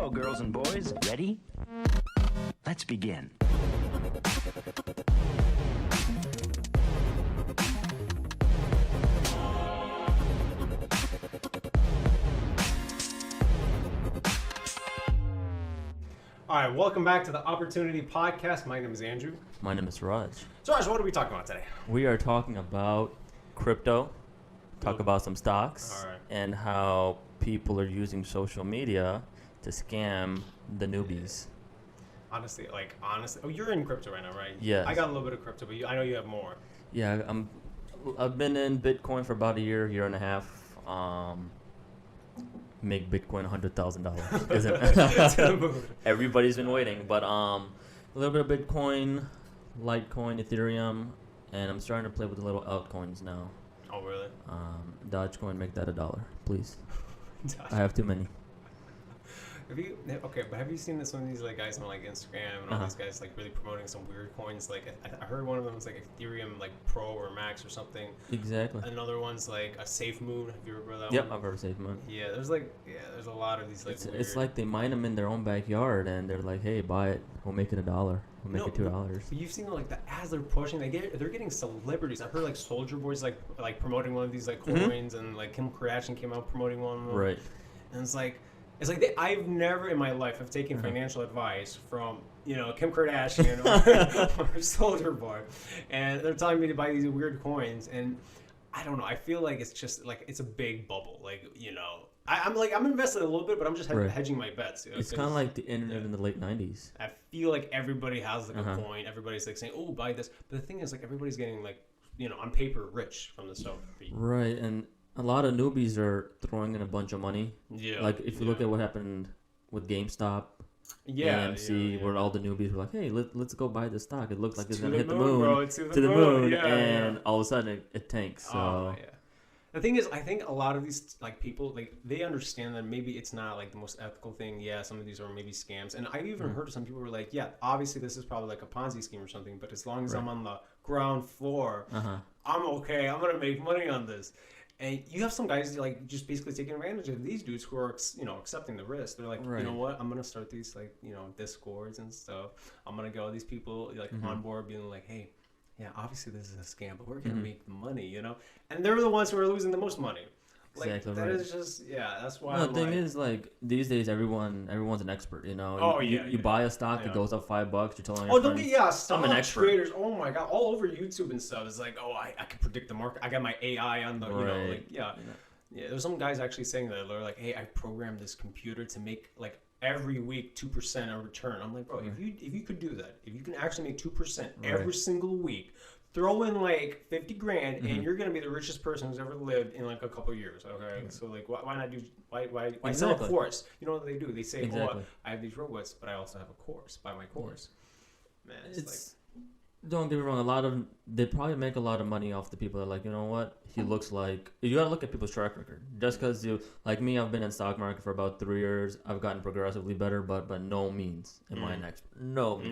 All girls and boys, ready? Let's begin. All right, welcome back to the Opportunity Podcast. My name is Andrew. My name is Raj. So, Raj, what are we talking about today? We are talking about crypto, talk about some stocks, All right. and how people are using social media to scam the newbies. Honestly, oh, you're in crypto right now, right? Yes. I got a little bit of crypto, but I know you have more. Yeah, I've been in Bitcoin for about a year and a half. Make Bitcoin $100,000. Isn't Everybody's been waiting, but a little bit of Bitcoin, Litecoin, Ethereum, and I'm starting to play with the little altcoins now. Oh, really? Dogecoin, make that $1, please. I have too many. Have you seen some of these guys on Instagram and all these guys really promoting some weird coins? I heard one of them was Ethereum Pro or Max or something. Exactly. Another one's a Safe Moon. Have you ever heard that one? Yep, I've heard of Safe Moon. Yeah, there's a lot of these It's like they mine them in their own backyard and they're like, hey, buy it. We'll make it $1. We'll make it $2. But you've seen the ads they're pushing. They're getting celebrities. I heard Soldier Boy's promoting one of these coins, and Kim Kardashian came out promoting one of them. Right. And I've never in my life have taken financial advice from Kim Kardashian or Soldier Boy, and they're telling me to buy these weird coins, and I don't know. I feel like it's just it's a big bubble. I'm invested a little bit, but I'm just hedging my bets. It's kind of like the internet in the late 90s. I feel like everybody has a coin. Everybody's saying, "Oh, buy this," but the thing is, everybody's getting on paper rich from the stuff. Right, and a lot of newbies are throwing in a bunch of money. Yeah. If you look at what happened with GameStop, AMC, where all the newbies were like, "Hey, let's go buy this stock. It looks like it's gonna hit the moon, bro. to the moon," and all of a sudden it tanks. So. Oh, yeah. The thing is, I think a lot of these people they understand that maybe it's not the most ethical thing. Yeah, some of these are maybe scams, and I've even heard some people were like, "Yeah, obviously this is probably a Ponzi scheme or something, but as long as I'm on the ground floor, I'm okay. I'm gonna make money on this." And you have some guys just basically taking advantage of these dudes who are accepting the risk. They're like, you know what? I'm gonna start these Discords and stuff. I'm gonna get all these people on board, being like, hey, yeah, obviously this is a scam, but we're gonna make the money, And they're the ones who are losing the most money. Exactly that is just that's why. No, the thing is these days everyone's an expert. Oh you buy a stock, it goes up $5. You're telling your friends, I'm an expert. Traders. Oh my god, all over YouTube and stuff. It's I can predict the market. I got my AI on the Yeah. There's some guys actually saying that they're like, hey, I programmed this computer to make every week 2% a return. I'm like, bro, if you could do that, if you can actually make 2% every single week. Throw in $50 grand, and you're gonna be the richest person who's ever lived in a couple of years. Okay, so why not do why sell a course? You know what they do? They say, oh, I have these robots, but I also have a course. Buy my course. Man, don't get me wrong. They probably make a lot of money off the people that are like, you know what, he looks like. You gotta look at people's track record. Just because you me, I've been in stock market for about 3 years. I've gotten progressively better, but by no means am I an expert. No.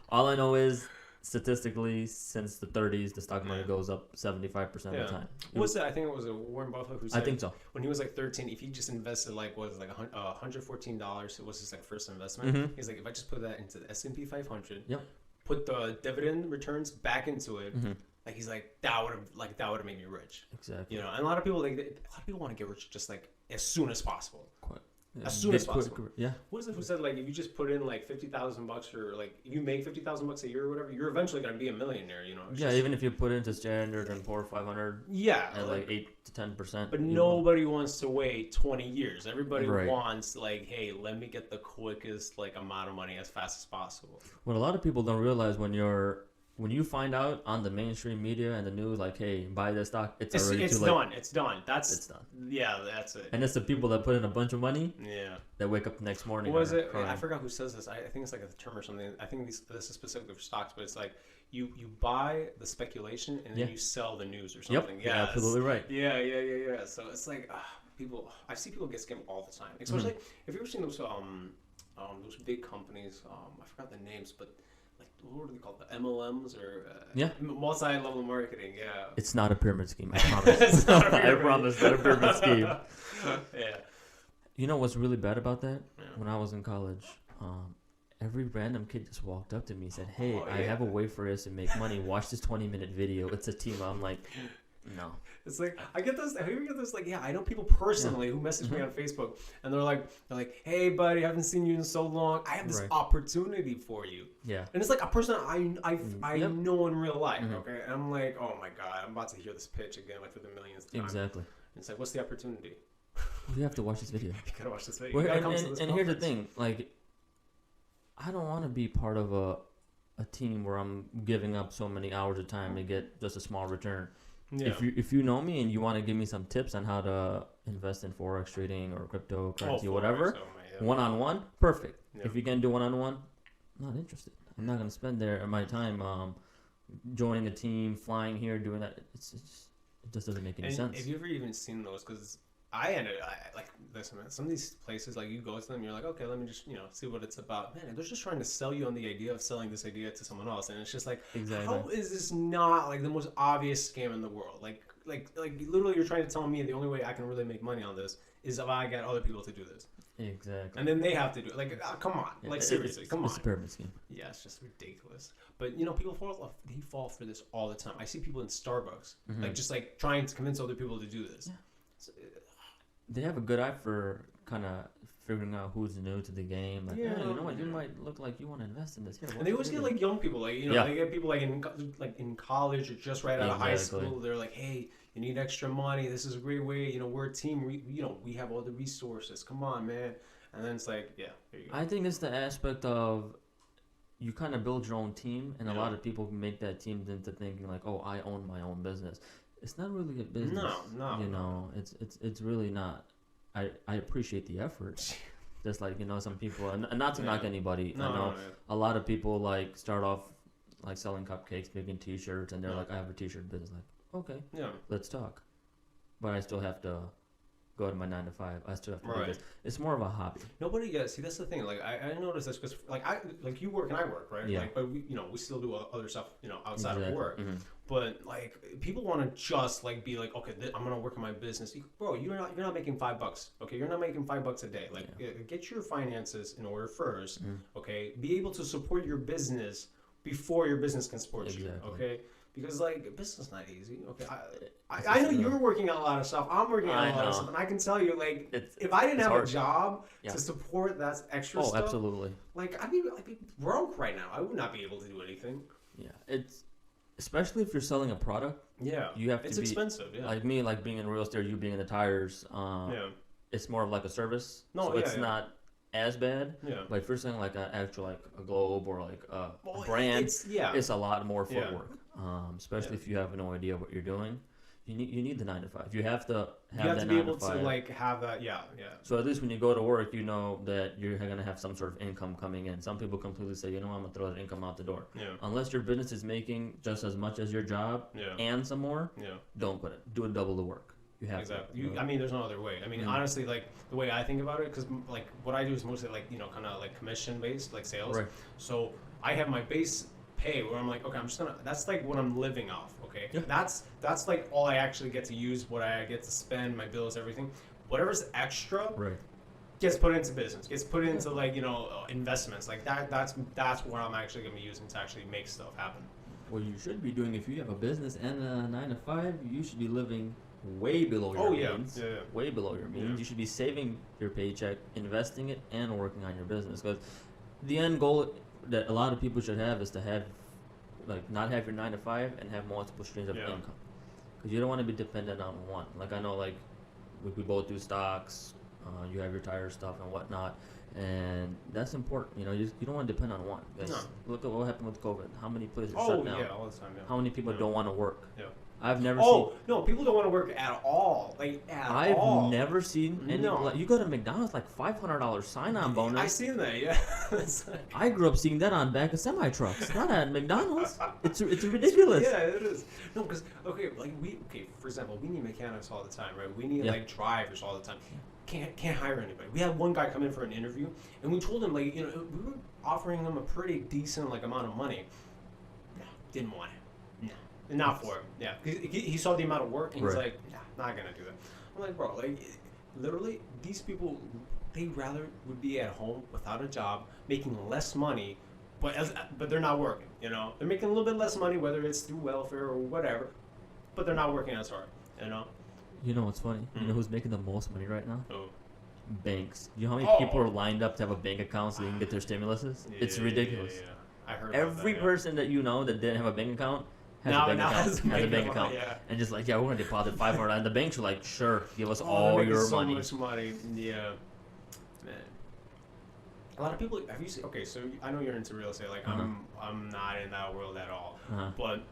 All I know is, statistically, since the 30s, the stock market goes up 75% of the time. What was that? I think it was Warren Buffett who said. I think so. When he was 13, if he just invested $114, it was his first investment. He's like, if I just put that into the S&P 500, put the dividend returns back into it, he's like, that would have made me rich. Exactly. And a lot of people want to get rich just as soon as possible. As soon as possible. Yeah. What is it who said if you just put in $50,000 or if you make $50,000 a year or whatever, you're eventually gonna be a millionaire. Even if you put into Standard and Poor 500. Yeah. At 8 to 10%. But nobody wants to wait 20 years. Everybody wants hey, let me get the quickest amount of money as fast as possible. What a lot of people don't realize when you find out on the mainstream media and the news, hey, buy this stock, it's already too late. It's done. It's done. Yeah, that's it. And it's the people that put in a bunch of money. Yeah. That wake up the next morning. What was it? I forgot who says this. I think it's a term or something. I think this is specifically for stocks, but it's you buy the speculation and then you sell the news or something. Yep. Yeah, absolutely right. Yeah. So it's people. I see people get scammed all the time. Especially if you ever seen those big companies. I forgot the names, but. What are they called? The MLMs or multi-level marketing? Yeah. It's not a pyramid scheme. I promise. It's not a pyramid. I promise, not a pyramid scheme. Yeah. You know what's really bad about that? Yeah. When I was in college, every random kid just walked up to me and said, "Hey, Oh, I yeah. have a way for us to make money. Watch this 20-minute video. It's a team." I'm like, no. It's like I get those. Have you ever get this? Like, yeah, I know people personally who message me Mhm. on Facebook, and they're like, "Hey, buddy, I haven't seen you in so long. I have this Right. opportunity for you." Yeah. And it's like a person I Yep. know in real life. Mhm. Okay, and I'm like, oh my god, I'm about to hear this pitch again, like for the millionth time. Exactly. And it's like, what's the opportunity? You have to watch this video. You gotta watch this video. Well, You gotta and come to this and here's the conference. thing, like, I don't want to be part of a team where I'm giving up so many hours of time to get just a small return. Yeah. If you know me and you want to give me some tips on how to invest in forex trading or cryptocurrency or whatever, one-on-one, perfect. Yeah. If you can do one-on-one, not interested. I'm not gonna spend my time joining a team, flying here, doing that. It just doesn't make any And sense. have you ever even seen those? Because listen, man, some of these places, like you go to them, you're like, okay, let me just see what it's about. Man, they're just trying to sell you on the idea of selling this idea to someone else, and it's just like, Exactly. how is this not like the most obvious scam in the world? Like literally, you're trying to tell me the only way I can really make money on this is if I get other people to do this, Exactly. and then they have to do it. Like, come on, Yeah, like seriously, come It's on. a pyramid scheme. Yeah, it's just ridiculous. But people fall for this all the time. I see people in Starbucks, Mhm. like just like trying to convince other people to do this. Yeah. They have a good eye for kind of figuring out who's new to the game. Like, Yeah, hey, you know what? You yeah. might look like you want to invest in this. Here, And they always get like young people, like Yeah. they get people like in college or just right out of high Exactly. school. They're like, hey, you need extra money. This is a great way. We're a team. We have all the resources. Come on, man. And then it's like, yeah, there you go. I think it's the aspect of you kind of build your own team, and a Yeah. lot of people make that team into thinking like, oh, I own my own business. It's not really a business. No. You know, it's really not. I appreciate the effort. Just like some people, and not to knock Yeah. anybody. No, I know no, yeah. a lot of people like start off like selling cupcakes, making T-shirts, and they're Yeah. like, I have a T-shirt business. Like, okay, Yeah. let's talk. But I still have to go to my 9 to 5. I still have to do Right. this. It's more of a hobby. Nobody gets. See, that's the thing. Like I noticed this because like you work and I work, right? Yeah. Like, but we still do other stuff, outside of Exactly. work. Mhm. But like people want to just like be like, okay, I'm gonna work on my business. Bro, you're not making $5. Okay, you're not making $5 a day. Like get your finances in order first. Mhm. Okay, be able to support your business before your business can support you. Exactly. Okay. Because like business is not easy. Okay, It's I know just, you're working on a lot of stuff. I'm working on I a lot of know. stuff, and I can tell you like It's if I didn't it's have hard. a job Yeah. to support that extra Oh, stuff, absolutely. like I'd be broke right now. I would not be able to do anything. Yeah, it's especially if you're selling a product. Yeah, You have to it's be expensive. Yeah, like me, like being in real estate, you being in the tires. yeah, It's more of like a service. No, so yeah, it's yeah. not as bad. yeah. But if you're selling like an actual like a globe or like a Well, brand, It's, yeah, it's a lot more Yeah. footwork. Especially Yeah. if you have no idea what you're doing. You need the 9 to 5. You have to have you have that to be 9 able to to 5. like have that. Yeah, yeah. So at least when you go to work, you know that you're gonna have some sort of income coming in. Some people completely say, I'm gonna throw that income out the door. Yeah, Unless your business is making just as much as your job yeah, and some more, yeah. don't put it. Do it double the work. You have Exactly. to. I mean, there's no other way. I mean, Mm. honestly, like the way I think about it, because like what I do is mostly like kind of like commission based, like sales. Right. So I have my base pay where I'm like, okay, I'm just gonna. That's like what I'm living off. Okay. Yeah. That's like all I actually get to use, what I get to spend, my bills, everything. Whatever's extra Right. gets put into business, gets put into like investments, like that. That's what I'm actually gonna be using to actually make stuff happen. What you should be doing if you have a business and a 9 to 5, you should be living way below your Oh yeah. means. Yeah. Way below your means. Yeah. You should be saving your paycheck, investing it, and working on your business. Because the end goal that a lot of people should have is to have, like, not have your 9 to 5 and have multiple streams of Yeah. income. Because you don't want to be dependent on one. Like, I know, like, we both do stocks. You have your tire stuff and whatnot. And that's important. You don't want to depend on one. 'Cause No. Look at what happened with COVID. How many places Oh shut down? yeah, all the time. Yeah. How many people Yeah. don't want to work? Yeah. I've never Oh no, people don't want to work at all. Like at all. I've never seen any. No. Like, you go to McDonald's, like $500 sign-on bonus. I seen that. Yeah. It's like- I grew up seeing that on back of semi trucks, not at McDonald's. It's ridiculous. Yeah, it is. No, because for example, we need mechanics all the time, right? We need Yeah. like drivers all the time. Can't hire anybody. We had one guy come in for an interview, and we told him like we were offering him a pretty decent like amount of money. No, didn't want it. No, not for him. Yeah, he saw the amount of work, and he's Right. like, nah, not gonna do that. I'm like, bro, like. literally, these people, they rather would be at home without a job, making less money, but they're not working. You know, they're making a little bit less money, whether it's through welfare or whatever, but they're not working as hard. You know. You know what's funny? You know who's making the most money right now? Oh. Banks. You know how many people are lined up to have a bank account so they can get their stimuluses? It's ridiculous. I heard Every about that, person that you know that didn't have a bank account has Now a bank account. has a bank account, yeah. And just like, yeah, we're gonna deposit $500. And the banks are like, sure, give us they're all making your so money. much money. Yeah. Man. A lot of people. Have you seen? Okay, so I know you're into real estate. Like I'm not in that world at all. But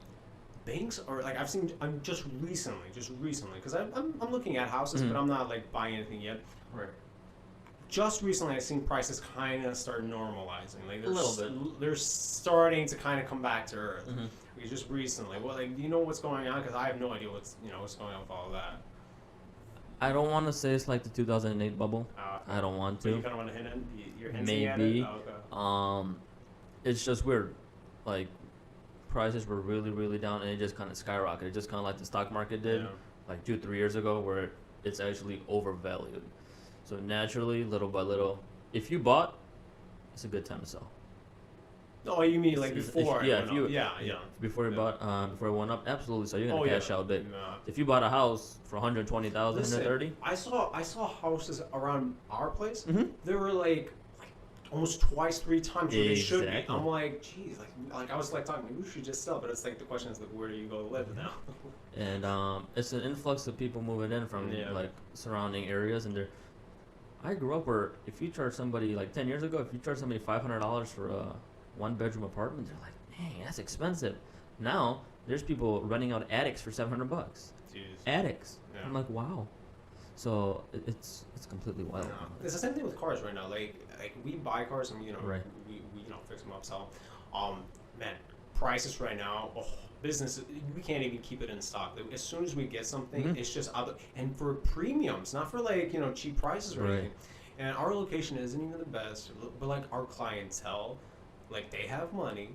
banks are like I'm just recently because I'm looking at houses, but I'm not like buying anything yet. Right. Just recently, I've seen prices kind of start normalizing. Like A little bit. They're starting to kind of come back to earth. Like, just recently. Well, like, do you know what's going on? Because I have no idea what's going on with all of that. I don't want to say it's like the 2008 bubble. I don't want to. But you kind of want to hint it? You're hinting at it? Maybe. Oh, okay. It's just weird. Like, prices were really, really down, and it just kind of skyrocketed. Just kind of like the stock market did, like 2-3 years ago, where it's actually overvalued. So naturally, little by little, if you bought, it's a good time to sell. Oh, you mean like before? Before you bought, before it went up, absolutely. So you're gonna cash out big. Yeah. If you bought a house for 120,000, 130, I saw houses around our place. They were like almost twice, 3 times what they should be. I'm like, geez, like I was like talking, maybe we should just sell. But it's like the question is like, where do you go to live now? And it's an influx of people moving in from like surrounding areas, and they're. I grew up where if you charge somebody like 10 years ago, if you charge somebody $500 for a 1-bedroom apartment, they're like, dang, that's expensive. Now there's people renting out attics for $700. Jeez. Attics. Yeah. I'm like, wow. So it's completely wild. No. It's the same thing with cars right now. Like we buy cars and we fix them up, sell them. Man, prices right now. Business, we can't even keep it in stock. As soon as we get something, it's just other, and for premiums, not for like cheap prices or anything. And our location isn't even the best, but like our clientele, like they have money,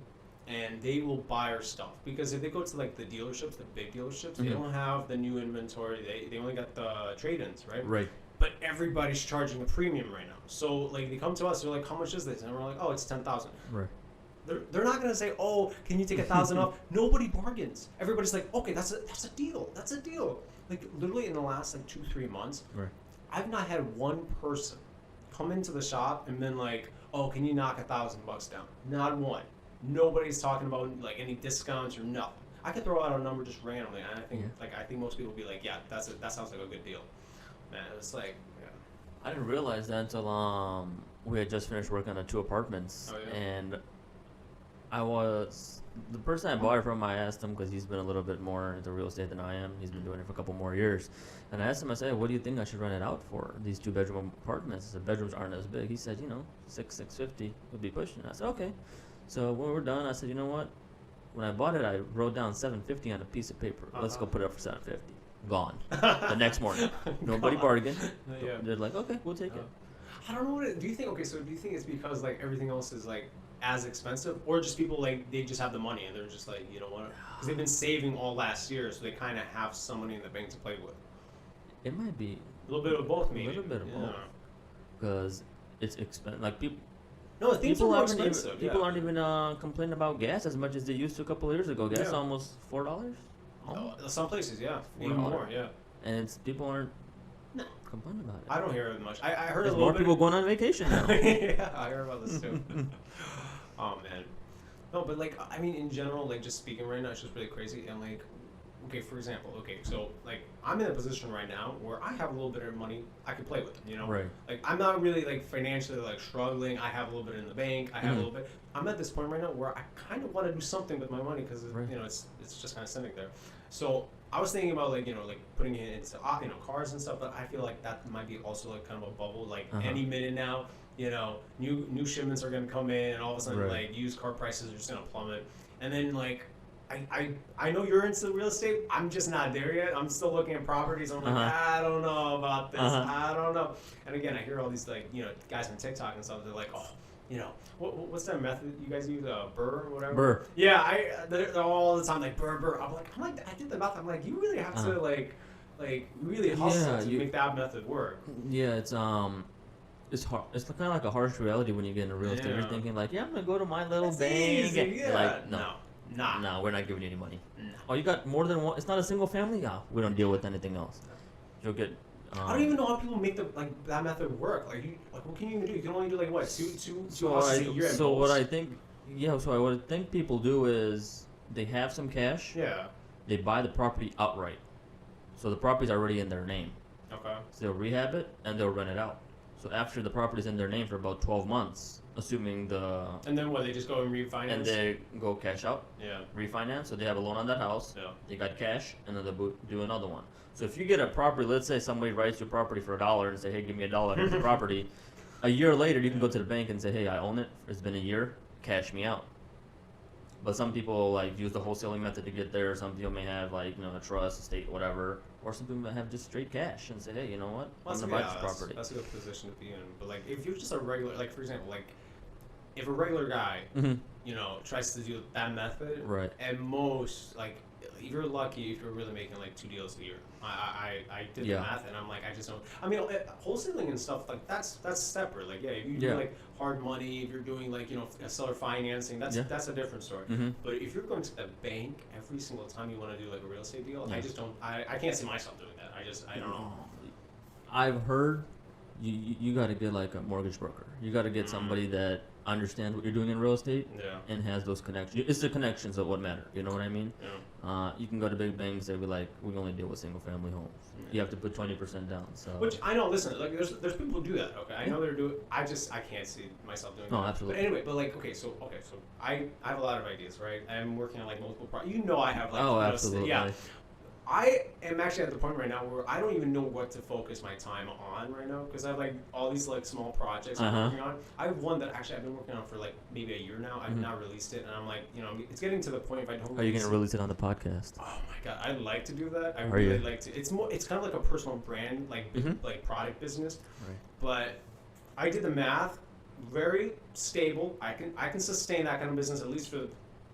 and they will buy our stuff because if they go to like the dealerships, the big dealerships, they don't have the new inventory. They only got the trade-ins, right? Right. But everybody's charging a premium right now. So like they come to us, they're like, how much is this? And we're like, oh, it's 10,000. Right. They're not gonna say, oh, can you take 1,000 off? Nobody bargains. Everybody's like, okay, that's a deal. That's a deal. Like literally in the last like 2-3 months, I've not had one person come into the shop and been like, oh, can you knock $1,000 down? Not one. Nobody's talking about like any discounts or nothing. I could throw out a number just randomly, and I think most people will be like, yeah, that sounds like a good deal. Man, it's like, I didn't realize that until we had just finished working on 2 apartments, and the person I bought it from, I asked him, because he's been a little bit more into real estate than I am. He's been doing it for a couple more years. And I asked him, I said, what do you think I should rent it out for, these 2-bedroom apartments? The bedrooms aren't as big. He said, $650 would be pushing it. I said, okay. So when we're done, I said, you know what? When I bought it, I wrote down $750 on a piece of paper. Let's go put it up for $750. Gone. The next morning. Nobody bargained. They're like, okay, we'll take it. I don't know do you think it's because like everything else is like as expensive, or just people like they just have the money and they're just like, you know what, because they've been saving all last year, so they kind of have some money in the bank to play with. It might be a little bit of both, maybe. A little bit of both, because it's expensive. Like people. No, things are more expensive. People aren't even complaining about gas as much as they used to a couple of years ago. Gas almost $4. Some places, even more, And it's people aren't complaining about it. I don't hear it much. I heard There's a little more bit. People going on vacation now. Yeah, I heard about this too. Oh man, no, but like I mean, in general, like just speaking right now, it's just really crazy. And like, okay, for example, so like I'm in a position right now where I have a little bit of money I can play with, Right. Like I'm not really like financially like struggling. I have a little bit in the bank. I have a little bit. I'm at this point right now where I kind of want to do something with my money because it's just kind of sitting there. So I was thinking about like like putting it into cars and stuff, but I feel like that might be also like kind of a bubble. Like any minute now, new shipments are gonna come in, and all of a sudden like used car prices are just gonna plummet. And then like I know you're into real estate. I'm just not there yet. I'm still looking at properties. I'm like, I don't know about this. I don't know. And again, I hear all these like guys on TikTok and stuff. They're like, oh. What's that method you guys use? Burr or whatever. Burr. Yeah, they're all the time like burr. I'm like, I did the math. I'm like, you really have to like like really hustle Yeah, to you- make that method work. Yeah, it's hard. It's kind of like a harsh reality when you get into real estate. You're Yeah. thinking like, yeah, I'm gonna go to my little It's bank. easy, and- yeah. Like, no, Nah. no, we're not giving you any money. Nah. Oh, you got more than one. It's not a single family. Yeah, we don't deal with anything else. You'll get. I don't even know how people make that method work. What can you even do? You can only do like what two houses a year. At So what most. I think, yeah. So what I think people do is they have some cash. Yeah. They buy the property outright. So the property's already in their name. Okay. So they'll rehab it and they'll rent it out. So after the property's in their name for about 12 months, assuming And then what? They just go and refinance. and they go cash out, Yeah. refinance, so they have a loan on that house, Yeah. they got cash, and then they'll do another one. So if you get a property, let's say somebody writes you a property for $1 and say, hey, give me $1, here's the property. A year later, you can go to the bank and say, hey, I own it. It's been a year. Cash me out. But some people like use the wholesaling method to get there. Some people may have like a trust, estate, whatever, or some people might have just straight cash and say, hey, you know what? I'm gonna buy this property. That's a good position to be in. But like, if you're just a regular, like for example, like if a regular guy, Mm-hmm. tries to do that method, Right. at most, like, if you're lucky, if you're really making like 2 deals a year. I did Yeah. the math, and I'm like, I just don't. I mean, wholesaling and stuff like that's separate. Like, yeah, if you Yeah. do like hard money, if you're doing like seller financing, that's Yeah. that's a different story. Mm-hmm. But if you're going to the bank every single time you want to do like a real estate deal, Yeah. I just don't. I can't see myself doing that. I don't know. I've heard you got to get like a mortgage broker. You got to get somebody that understands what you're doing in real estate Yeah. and has those connections. It's the connections that what matter. You know what I mean? Yeah. You can go to big banks. They'll be like, we only deal with single family homes. You have to put 20% down. So. Which I know. Listen, like there's people who do that. Okay, I know they're doing. I can't see myself doing No, that. absolutely. But anyway, but like so I have a lot of ideas, right? I'm working on like multiple projects. I have like Oh, absolutely. yeah. I am actually at the point right now where I don't even know what to focus my time on right now because I have like all these like small projects I'm working on. I have one that actually I've been working on for like maybe a year now. I've not released it, and I'm like, it's getting to the point if I don't. Are you release gonna release it on the podcast? Oh my god, I'd like to do that. I Are really you? like to. It's kind of like a personal brand, like like product business. Right. But I did the math, very stable. I can sustain that kind of business at least for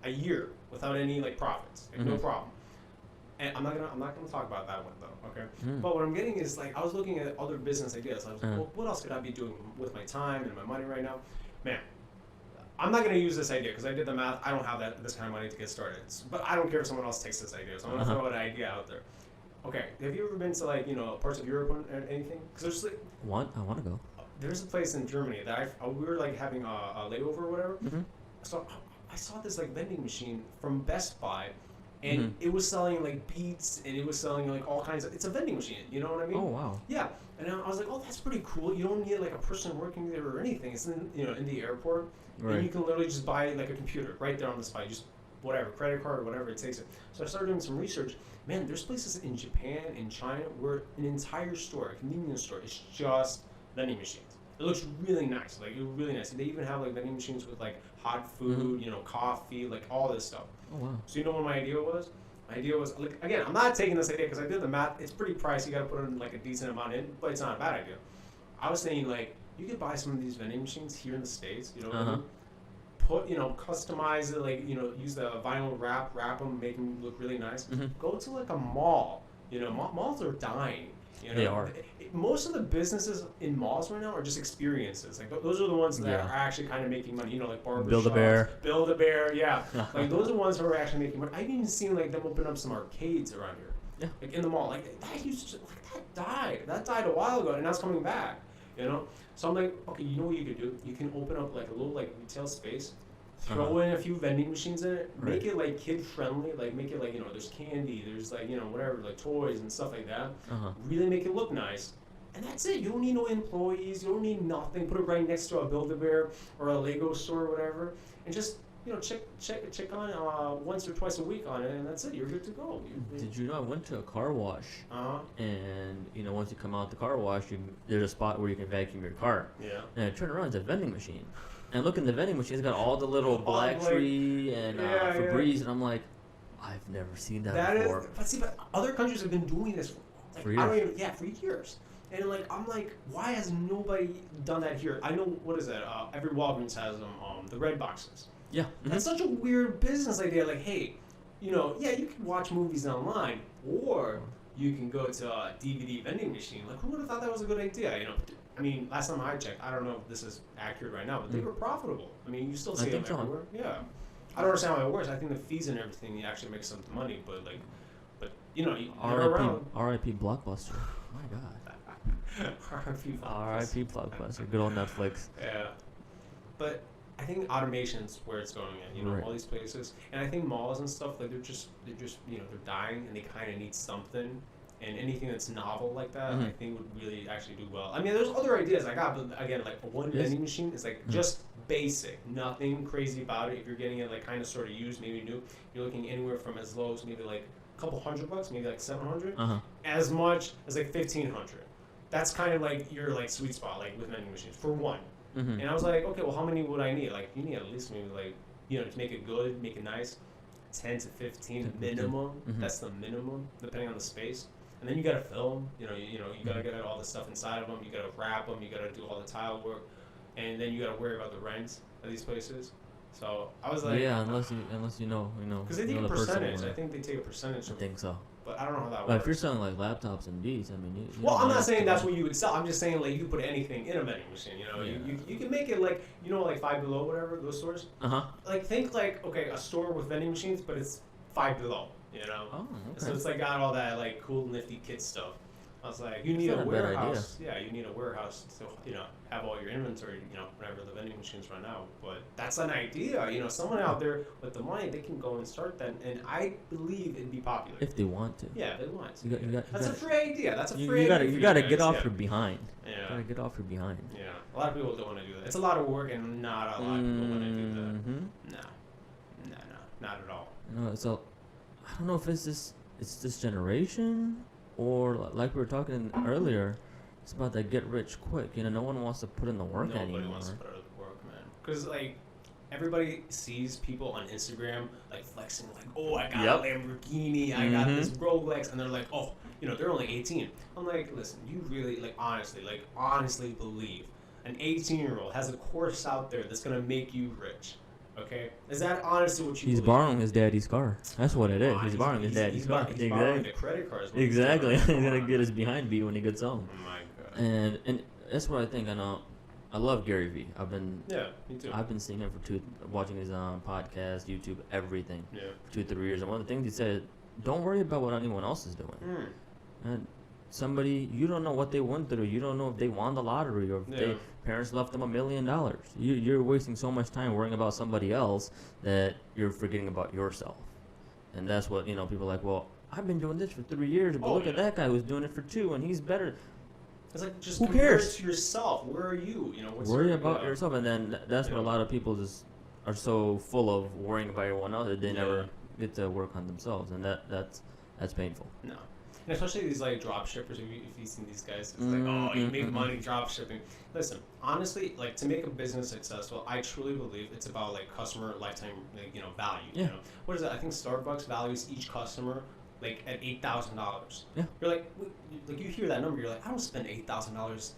a year without any like profits, like no problem. And I'm not gonna talk about that one though, okay? But what I'm getting is like I was looking at other business ideas. I was like, well, what else could I be doing with my time and my money right now? Man, I'm not gonna use this idea because I did the math. I don't have this kind of money to get started. But I don't care if someone else takes this idea. So I'm gonna throw an idea out there. Okay, have you ever been to like parts of Europe or anything? Because there's like What? I want to go. there's a place in Germany that we were like having a layover or whatever. So I saw this like vending machine from Best Buy. And it was selling like beets, and it was selling like all kinds of. It's a vending machine, you know what I mean? Oh wow. Yeah, and I was like, oh, that's pretty cool. You don't need like a person working there or anything. It's in in the airport, Right. and you can literally just buy like a computer right there on the spot. Just whatever, credit card or whatever it takes it. So I started doing some research. Man, there's places in Japan, in China, where an entire store, a convenience store, is just vending machines. It looks really nice, like really nice. They even have like vending machines with like hot food, coffee, like all this stuff. Oh wow. So you know what my idea was? My idea was, like, again, I'm not taking this idea because I did the math. It's pretty pricey. You got to put in like a decent amount in, but it's not a bad idea. I was saying like you could buy some of these vending machines here in the States. You know what I mean? Put customize it, like use the vinyl wrap them, make them look really nice. Go to like a mall. Malls are dying. They are. Most of the businesses in malls right now are just experiences. Like those are the ones that are actually kind of making money. Like barber Build-A-Bear. Build-A-Bear, yeah. Like those are the ones who are actually making money. I've even seen like them open up some arcades around here. Yeah. Like in the mall. Like that used to, that died. That died a while ago, and now it's coming back. So I'm like, okay, you know what you could do? You can open up like a little like retail space. Throw in a few vending machines in it. Make it like kid friendly. Like make it like there's candy. There's like whatever like toys and stuff like that. Really make it look nice. And that's it. You don't need no employees. You don't need nothing. Put it right next to a Build-A-Bear or a Lego store or whatever, and just check on once or twice a week on it, and that's it. You're good to go. Did you know I went to a car wash? And once you come out the car wash, there's a spot where you can vacuum your car. Yeah. And I turn around, it's a vending machine. And I look in the vending machine, it's got all the little Black Tree and Febreze, and I'm like, I've never seen that before. But other countries have been doing this For years. For years. And I'm like, why has nobody done that here? I know, what is that? Every Walgreens has them, the red boxes. Yeah. That's such a weird business idea. Like, hey, you can watch movies online, or you can go to a DVD vending machine. Like, who would have thought that was a good idea? You know, I mean, last time I checked, I don't know if this is accurate right now, but they were profitable. I mean, you still see them everywhere. Yeah. I don't understand how it works. I think the fees and everything, you actually make some money, but you know, R.I.P. Blockbuster. Oh my God. R.I.P. Blockbuster. Good old Netflix. Yeah. But I think automation's where it's going at, you know, all these places. And I think malls and stuff, like they're just you know, they're dying and they kind of need something. And anything that's novel like that, I think would really actually do well. I mean, there's other ideas I got, but again, like one vending machine is like just basic, nothing crazy about it. If you're getting it like kind of sort of used, maybe new, you're looking anywhere from as low as maybe like a couple $100, maybe like 700, as much as like 1,500. That's kind of like your like sweet spot, like with vending machines for one. And I was like, okay, well, how many would I need? Like, you need at least maybe like, you know, to make it good, make it nice, 10 to 15 minimum. That's the minimum, depending on the space. And then you gotta film, you gotta get all the stuff inside of them. You gotta wrap them. You gotta do all the tile work, and then you gotta worry about the rents of these places. So I was like, unless you know, because they take a percentage. I think they take a percentage. I think so. But I don't know how that works. But if you're selling like laptops and these, I mean, well, I'm not saying that's what you would sell. I'm just saying like you put anything in a vending machine. You know, you can make it like, you know, like Five Below, whatever, those stores. Like think like, okay, a store with vending machines, but it's Five Below. You know, so it's like got all that like cool nifty kid stuff. I was like, you need a warehouse. Yeah, you need a warehouse to, you know, have all your inventory, you know, whenever the vending machines run out. But that's an idea. You know, someone out there with the money, they can go and start that, and I believe it'd be popular if they want to. Yeah, if they want to. That's a free idea. That's a free idea. You gotta get off your behind. Yeah. You gotta get off your behind. Yeah, a lot of people don't want to do that. It's a lot of work, and not a lot of people want to do that. No, not at all. No, so I don't know if it's this generation, or like we were talking earlier, it's about that get rich quick. You know, no one wants to put in the work anymore. Nobody wants to put in the work, man. Because like everybody sees people on Instagram like flexing, like, oh, I got a Lamborghini, I got this Rolex, and they're like, oh, you know, they're only 18. I'm like, listen, you really honestly believe an 18-year-old has a course out there that's gonna make you rich? Okay, is that honestly what you He's believe? borrowing his daddy's car. That's what it is. He's borrowing his daddy's car. He's borrowing the credit cards. Exactly. He's gonna get his behind beat when he gets home. Oh my god. And that's what I think. I know. I love Gary Vee. Me too. I've been seeing him for watching his podcast, YouTube, everything. Yeah. For 2-3 years. And one of the things he said, don't worry about what anyone else is doing. And somebody, you don't know what they went through. You don't know if they won the lottery or if their parents left them $1 million. You're wasting so much time worrying about somebody else that you're forgetting about yourself. And that's what, you know, people are like, well, I've been doing this for 3 years, but look at that guy who's doing it for 2 and he's better. It's like, just who compare cares? it to yourself. Where are you? You know, worry about yourself. And then that's what a lot of people just are so full of worrying about everyone else that they never get to work on themselves. And that's painful. No. And especially these like drop shippers, if you've seen these guys, it's like, oh, you make money drop shipping. Listen, honestly, like to make a business successful, I truly believe it's about like customer lifetime, like, you know, value. Yeah. You know, what is it? I think Starbucks values each customer like at $8,000. Yeah. You're like you hear that number, you're like, I don't spend $8,000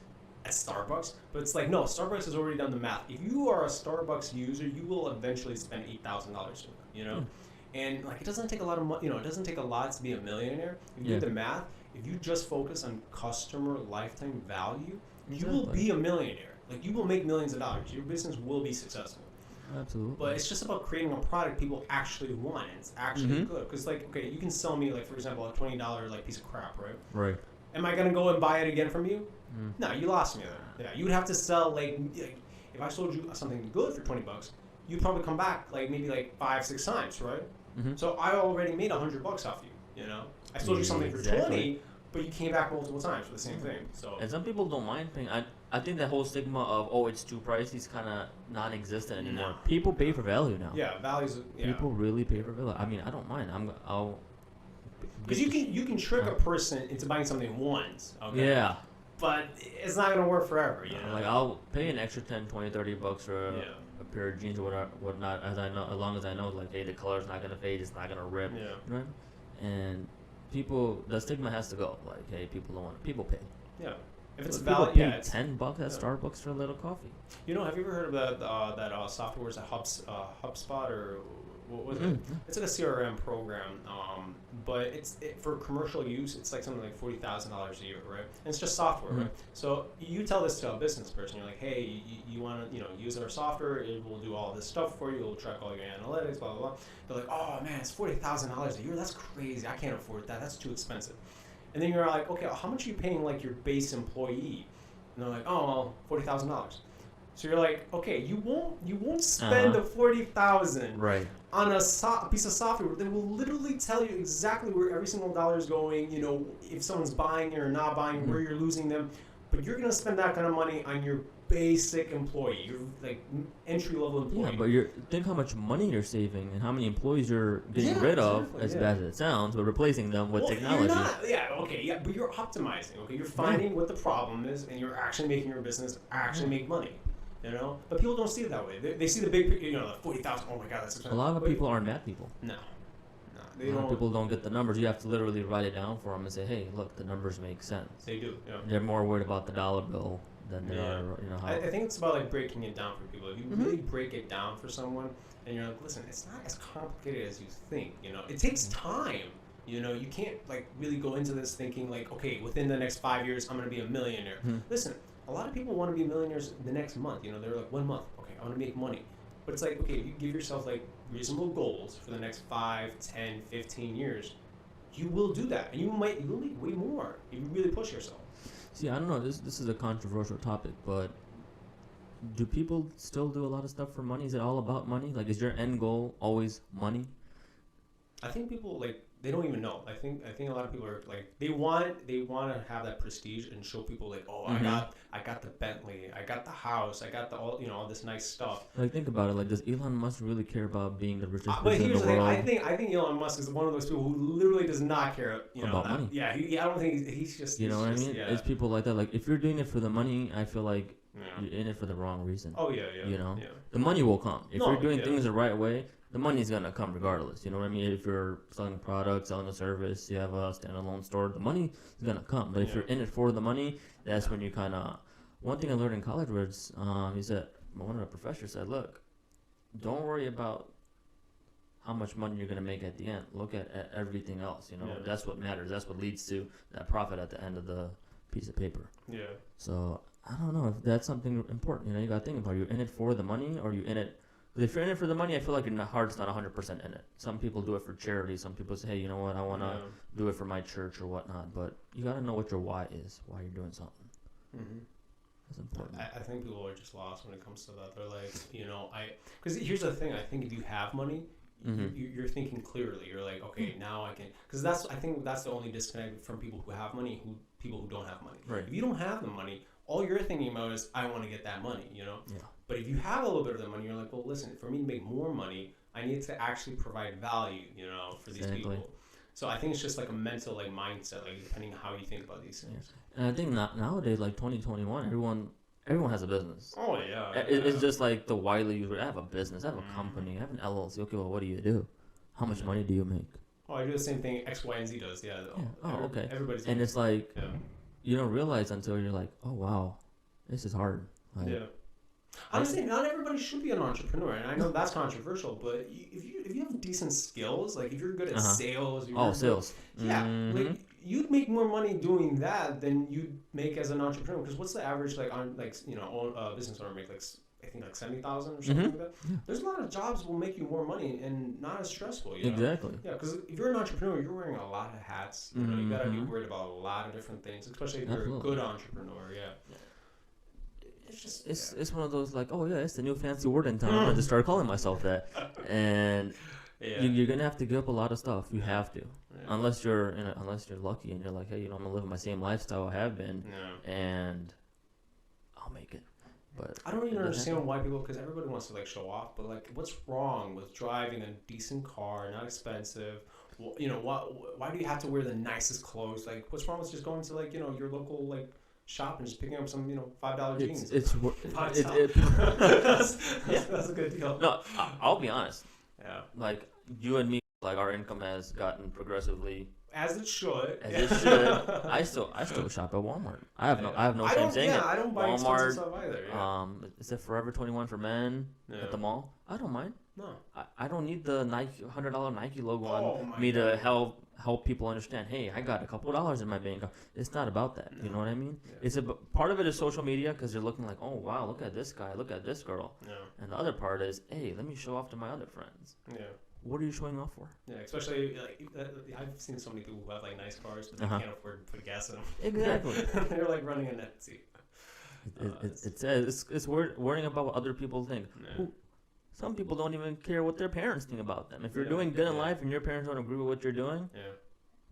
at Starbucks, but it's like, no, Starbucks has already done the math. If you are a Starbucks user, you will eventually spend $8,000. You know. And like it doesn't take a lot of money, you know, it doesn't take a lot to be a millionaire. If you do the math, if you just focus on customer lifetime value, you will be a millionaire. Like you will make millions of dollars. Your business will be successful. Absolutely. But it's just about creating a product people actually want, and it's actually good. Because like, okay, you can sell me like, for example, a $20 like piece of crap, right? Right. Am I gonna go and buy it again from you? No, you lost me there. Yeah, you would have to sell like if I sold you something good for $20, you'd probably come back like maybe like 5-6 times, right? So I already made $100 off you. You know, I sold you something for 20, but you came back multiple times for the same thing. So and some people don't mind paying. I think that whole stigma of it's too pricey is kind of non-existent anymore. No. People pay for value now. Yeah, values. Yeah. People really pay for value. I mean, I don't mind. I'll. Because you can trick a person into buying something once. Okay? Yeah. But it's not gonna work forever. You know. Like I'll pay an extra $10, $20, $30 for a pair of jeans or whatnot, as long as I know, like, hey, the color's not gonna fade, it's not gonna rip, right? And the stigma has to go. Like, hey, people don't want it. People pay. Yeah, if it's people valid, pay $10 at Starbucks for a little coffee. You know, have you ever heard of that software? Is it HubSpot or what was it? It's like a CRM program, but for commercial use, it's like something like $40,000 a year, right? And it's just software, right? So you tell this to a business person, you're like, hey, you want to, use our software? It will do all this stuff for you. It will track all your analytics, blah blah blah. They're like, oh man, it's $40,000 a year. That's crazy. I can't afford that. That's too expensive. And then you're like, okay, how much are you paying like your base employee? And they're like, oh, well, $40,000. So you're like, okay, you won't spend the $40,000 Right. on a piece of software that will literally tell you exactly where every single dollar is going. If someone's buying it or not buying, where you're losing them. But you're gonna spend that kind of money on your basic employee, your like entry level employee. Yeah, but think how much money you're saving and how many employees you're getting rid of, as bad as it sounds, but replacing them with technology. But you're optimizing. Okay, you're finding what the problem is, and you're actually making your business actually make money. But people don't see it that way. They see the big picture. The 40,000. Oh my God, that's expensive. A lot of people aren't math people. No, A lot of people don't get the numbers. You have to literally write it down for them and say, hey, look, the numbers make sense. They do. Yeah. They're more worried about the dollar bill than they are, how. I think it's about like breaking it down for people. If you really break it down for someone, and you're like, listen, it's not as complicated as you think. It takes time. You can't like really go into this thinking like, okay, within the next 5 years, I'm gonna be a millionaire. Listen, a lot of people want to be millionaires the next month. They're like 1 month. Okay, I want to make money. But it's like, okay, you give yourself like reasonable goals for the next 5, 10, 15 years. You will do that, and you'll make way more if you really push yourself. See, I don't know. This is a controversial topic, but do people still do a lot of stuff for money? Is it all about money? Like, is your end goal always money? I think people they don't even know. I think a lot of people are like they want to have that prestige and show people like, oh, I got the Bentley, I got the house, I got the all this nice stuff. Like, think about it. Like, does Elon Musk really care about being the richest But person in here's the the thing. world? I think Elon Musk is one of those people who literally does not care about money. Yeah, I don't think he's just. You know what I mean? Yeah. It's people like that. Like, if you're doing it for the money, I feel like you're in it for the wrong reason. Oh yeah. Yeah. Yeah. The money will come if you're doing things the right way. The money's gonna come regardless. You know what I mean? If you're selling a product, selling a service, you have a standalone store, the money is gonna come. But if you're in it for the money, that's when you kind of. One thing I learned in college was, he said, one of the professors said, look, don't worry about how much money you're gonna make at the end. Look at everything else. That's what matters. That's what leads to that profit at the end of the piece of paper. Yeah. So I don't know if that's something important. You gotta think about it. You're in it for the money, or you in it. If you're in it for the money, I feel like your heart's not 100% in it. Some people do it for charity. Some people say, hey, you know what, I want to do it for my church or whatnot. But you got to know what your why is, why you're doing something. That's important. I think people are just lost when it comes to that. They're like, because here's the thing. I think if you have money, you're thinking clearly. You're like, okay, now I can. Because I think that's the only disconnect from people who have money, people who don't have money. Right. If you don't have the money, all you're thinking about is, I want to get that money, Yeah. But if you have a little bit of the money, you're like, well, listen, for me to make more money, I need to actually provide value, for these people. So I think it's just like a mental mindset, depending on how you think about these things. And I think nowadays, like 2021, everyone has a business. Oh yeah. It's just like the widely used. I have a business. I have a company. I have an LLC. Okay, well, what do you do? How much money do you make? Oh, I do the same thing X, Y, and Z does. Yeah. Okay. Everybody's. And it's like you don't realize until you're like, oh wow, this is hard. Honestly, not everybody should be an entrepreneur, and I know that's controversial. But if you have decent skills, like if you're good at sales, sales, you'd make more money doing that than you'd make as an entrepreneur. Because what's the average business owner make I think like 70,000 or something like that. Yeah. There's a lot of jobs that will make you more money and not as stressful. Exactly. Yeah, because if you're an entrepreneur, you're wearing a lot of hats. You gotta be worried about a lot of different things, especially if you're a good entrepreneur. Yeah. It's one of those like, oh yeah, it's the new fancy word in town. I'm gonna just start calling myself that, and you're gonna have to give up a lot of stuff. You have to, unless you're lucky and you're like, hey, I'm gonna live my same lifestyle I have been, and I'll make it. But I don't even understand why people, because everybody wants to show off, but what's wrong with driving a decent car, not expensive? Why do you have to wear the nicest clothes? What's wrong with just going to your local shop and just picking up some $5 jeans? That's a good deal. No, I'll be honest. Yeah. You and me, our income has gotten progressively As it should. As it should. I still shop at Walmart. I have no shame saying it. I don't buy expensive stuff either. Yeah. Is it Forever 21 for men at the mall? I don't mind. No. I don't need the Nike $100 Nike logo on me God. to help people understand. Hey, I got a couple dollars in my bank account. It's not about that. You know what I mean? Yeah. It's part of it is social media because you're looking like, oh wow, look at this guy, look at this girl. Yeah. And the other part is, hey, let me show off to my other friends. Yeah. What are you showing off for? Yeah, especially like I've seen so many people who have like nice cars, but they can't afford to put gas in them. Exactly. They're like running an Etsy. It's worrying about what other people think. Yeah. Some people don't even care what their parents think about them. If you're doing good in life and your parents don't agree with what you're doing,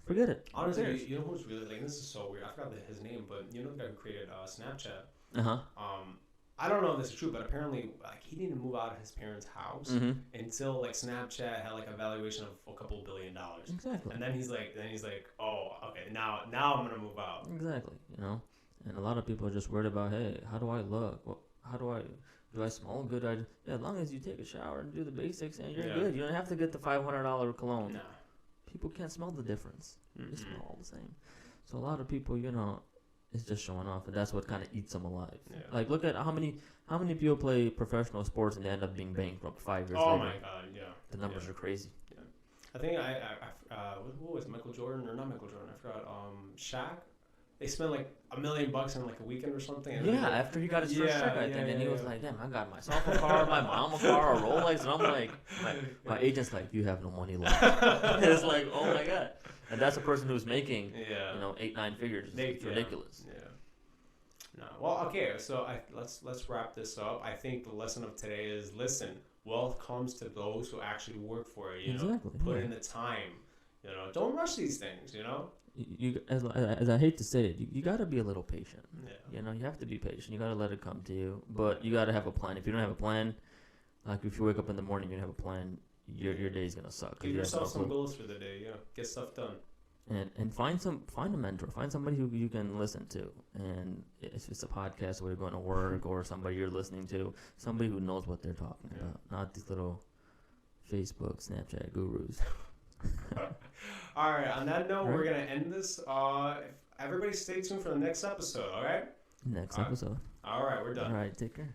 forget it. Honestly, you know who's really like this is so weird. I forgot his name, but you know the guy who created Snapchat. I don't know if this is true, but apparently, like, he didn't move out of his parents' house until like Snapchat had like a valuation of $2 billion. Exactly. And then he's like, oh, okay, now I'm gonna move out. Exactly. You know, and a lot of people are just worried about, hey, how do I look? How do I smell good? As long as you take a shower and do the basics, and you're good. You don't have to get the $500 cologne. Nah. People can't smell the difference. They smell all the same. So a lot of people, you know, it's just showing off, and that's what kind of eats them alive. Yeah. Like, look at how many people play professional sports and they end up being bankrupt 5 years later. Oh my God, yeah. The numbers are crazy. Yeah. I think what was Michael Jordan or not Michael Jordan? I forgot. Shaq. They spent like $1 million in like a weekend or something. And after he got his first check, I think, and he was like, "Damn, I got myself a car, my mom a car, a Rolex," and I'm like, my agent's like, "You have no money left." It's like, oh my God. And that's a person who's making, 8-9 figures. It's ridiculous. Yeah. No. Well, okay. So let's wrap this up. I think the lesson of today is: listen, wealth comes to those who actually work for it. You know, put in the time. You know, don't rush these things. You know. You as I hate to say it, you got to be a little patient. Yeah. You know, you have to be patient. You got to let it come to you, but you got to have a plan. If you don't have a plan, like if you wake up in the morning, you don't have a plan. Your day's gonna suck. Give yourself some goals for the day. Yeah, get stuff done. And find a mentor. Find somebody who you can listen to. And if it's a podcast where you're going to work or somebody you're listening to, somebody who knows what they're talking about, not these little Facebook, Snapchat gurus. All right. On that note, we're gonna end this. Everybody, stay tuned for the next episode. All right. Next episode. All right. We're done. All right. Take care.